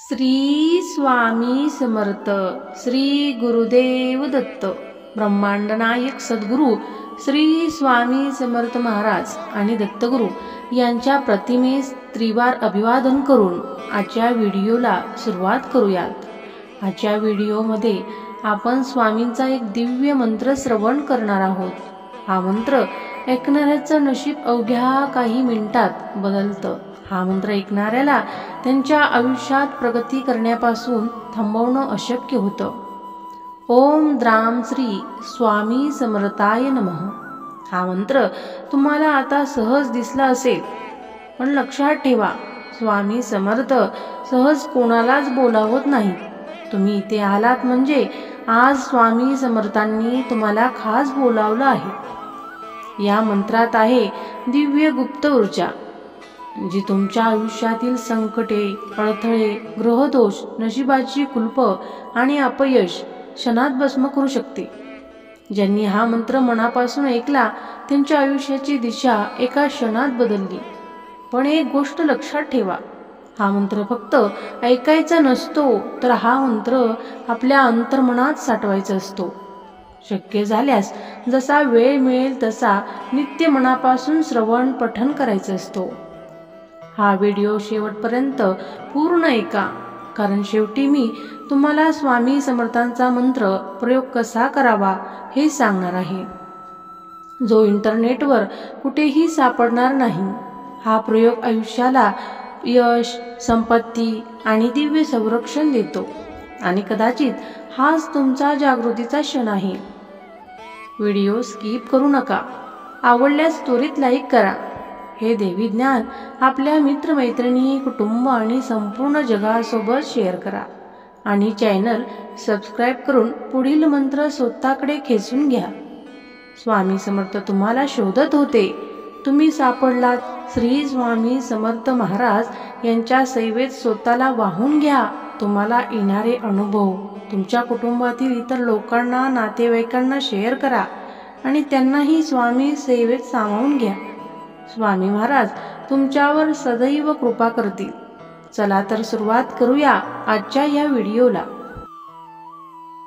श्री स्वामी समर्थ. श्री गुरुदेव दत्त. ब्रह्मांड नायक सद्गुरू श्री स्वामी समर्थ महाराज आणि दत्तगुरू यांच्या प्रतिमेस त्रिवार अभिवादन करून आजच्या व्हिडिओला सुरुवात करूयात. आजच्या व्हिडिओमध्ये आपण स्वामींचा एक दिव्य मंत्र श्रवण करणार आहोत. हा मंत्र ऐकणाऱ्याचं नशीब अवघ्या काही मिनिटात बदलतं. हा मंत्र ऐकणाऱ्याला त्यांच्या आयुष्यात प्रगती करण्यापासून थांबवणं अशक्य होतं. ओम द्राम श्री स्वामी समर्थाय नमः. हा मंत्र तुम्हाला आता सहज दिसला असेल, पण लक्षात ठेवा, स्वामी समर्थ सहज कोणालाच बोलावत नाही. तुम्ही इथे आलात म्हणजे आज स्वामी समर्थांनी तुम्हाला खास बोलावलं आहे. या मंत्रात आहे दिव्य गुप्त ऊर्जा, जी तुमच्या आयुष्यातील संकटे, अडथळे, ग्रहदोष, नशिबाची कुलप आणि अपयश क्षणात भस्म करू शकते. ज्यांनी हा मंत्र मनापासून ऐकला त्यांच्या आयुष्याची दिशा एका क्षणात बदलली. पण एक गोष्ट लक्षात ठेवा, हा मंत्र फक्त ऐकायचा नसतो, तर हा मंत्र आपल्या अंतर्मनात साठवायचा असतो. शक्य झाल्यास जसा वेळ मिळेल तसा नित्य मनापासून श्रवण पठण करायचं असतो. हा व्हिडिओ शेवटपर्यंत पूर्ण ऐका, कारण शेवटी मी तुम्हाला स्वामी समर्थांचा मंत्र प्रयोग कसा करावा हे सांगणार आहे, जो इंटरनेटवर कुठेही सापडणार नाही. हा प्रयोग आयुष्याला यश, संपत्ती आणि दिव्य संरक्षण देतो, आणि कदाचित हाच तुमचा जागृतीचा क्षण आहे. व्हिडिओ स्किप करू नका. आवडल्यास त्वरित लाईक करा. हे देवी ज्ञान आपल्या मित्रमैत्रिणी, कुटुंब आणि संपूर्ण जगासोबत शेअर करा, आणि चॅनल सबस्क्राईब करून पुढील मंत्र स्वतःकडे खेचून घ्या. स्वामी समर्थ तुम्हाला शोधत होते. तुम्ही सापडलात. श्री स्वामी समर्थ महाराज यांच्या सेवेत स्वतःला वाहून घ्या. तुम्हाला येणारे अनुभव तुमच्या कुटुंबातील इतर लोकांना, नातेवाईकांना शेअर करा, आणि त्यांनाही स्वामी सेवेत सामावून घ्या. स्वामी महाराज तुमच्यावर सदैव कृपा करतील. चला तर सुरुवात करूया आजच्या या व्हिडिओला.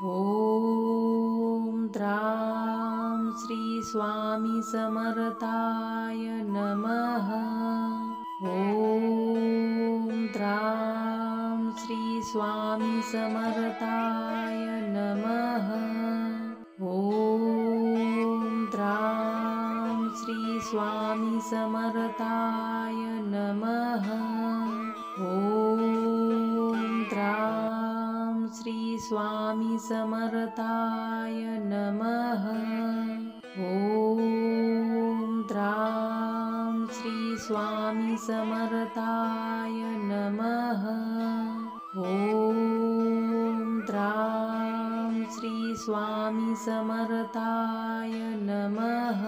ओम द्राम श्री स्वामी समर्थाय नमः. ओम द्राम श्री स्वामी समर्थाय नमः. ओम द्राम श्री स्वामी समर्थाय नमः. ओम द्राम श्री स्वामी समर्थाय नमः. ओम द्राम श्री स्वामी समर्थाय नमः. ओम द्राम श्री स्वामी समर्थाय नमः.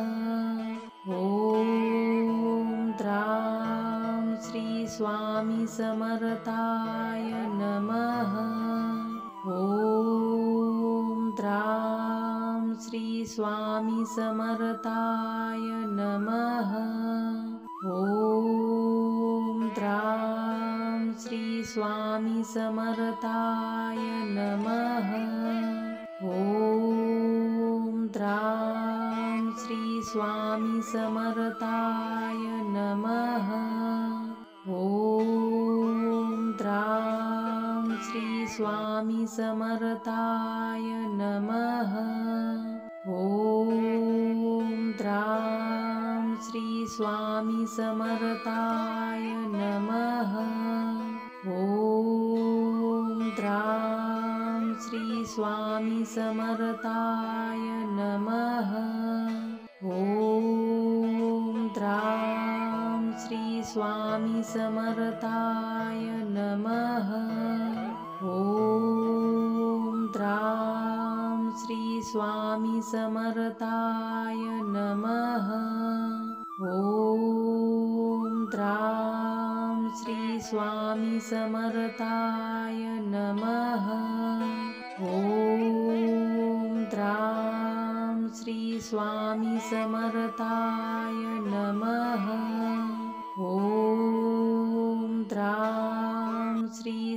ओम द्राम श्री स्वामी समर्थाय नमः. ओम द्राम श्री स्वामी समर्थाय नमः. ओम द्राम श्री स्वामी समर्थाय नमः. ओम द्राम श्री स्वामी समर्थाय नमः. ओम द्राम श्री स्वामी समर्थाय नमः. ओम द्राम श्री स्वामी समर्थाय नमः. ओम द्राम श्री स्वामी समर्थाय नमः. ओम द्राम श्री स्वामी समर्थाय नमः. ओम द्राम श्री स्वामी समर्थाय नमः. ओम द्राम श्री स्वामी समर्थाय नमः. ओम द्राम श्री स्वामी समर्थाय नमः. ओम द्राम श्री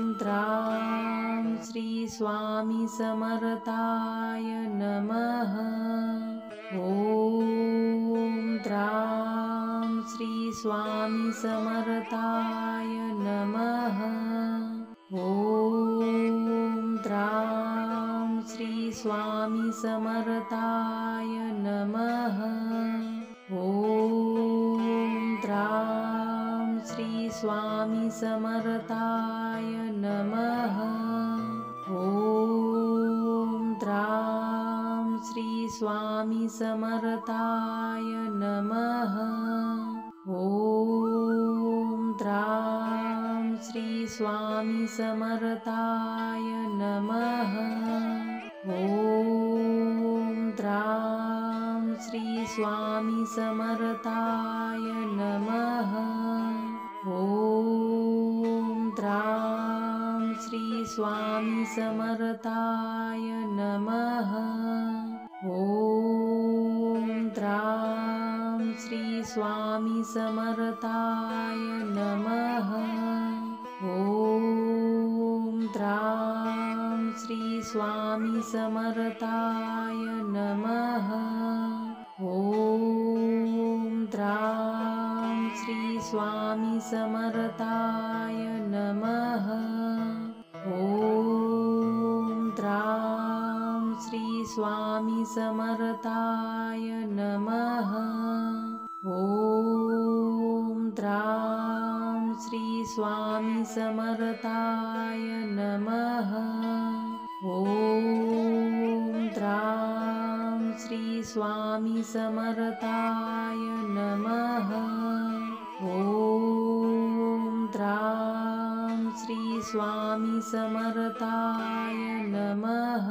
स्वामी समर्थाय नमः। ॐ द्रां श्री स्वामी समर्थाय नमः। ॐ द्रां श्री स्वामी समर्थाय नमः। ॐ द्रां श्री स्वामी समर्थाय नमः। ॐ द्रां श्री स्वामी समर्थाय नमः। ॐ द्रां श्री स्वामी समर्थाय नमः। ॐ द्रां श्री स्वामी समर्थाय नमः। ॐ द्रां श्री स्वामी समर्थाय नमः। ॐ द्रां श्री स्वामी समर्थाय नमः। ॐ द्रां श्री स्वामी समर्थाय नमः। ॐ द्रां श्री स्वामी समर्थाय नमः। ॐ द्रां श्री स्वामी समर्थाय नमः। ॐ द्रां श्री स्वामी समर्थाय नमः। ॐ द्रां श्री स्वामी समर्थाय नमः। ॐ द्रां श्री स्वामी समर्थाय नमः।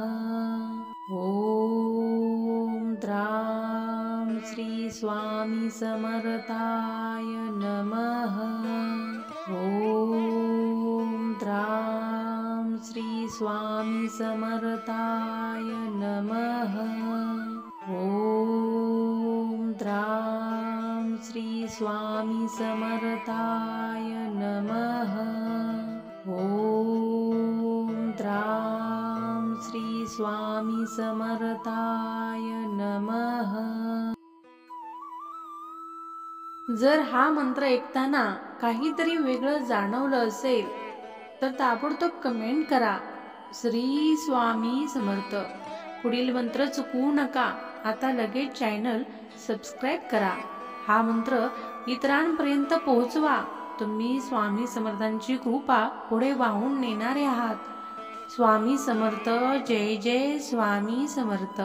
ॐ द्रां श्री स्वामी समर्थाय नमः। ॐ द्रां श्री स्वामी समर्थाय नमः। ॐ द्रां श्री स्वामी समर्थाय नमः। ॐ द्रां श्री स्वामी समर्थाय नमः। जर हा मंत्र ऐकताना काहीतरी वेगळं जाणवलं असेल तर ताबडतोब कमेंट करा, श्री स्वामी समर्थ। पुढील मंत्र चुकवू नका। आता लगेच चॅनल सबस्क्राईब करा। हा मंत्र इतरांपर्यंत पोहोचवा। तुम्ही स्वामी समर्थांची कृपा पुढे वाहून नेणारे आहात। स्वामी समर्थ। जय जय स्वामी समर्थ।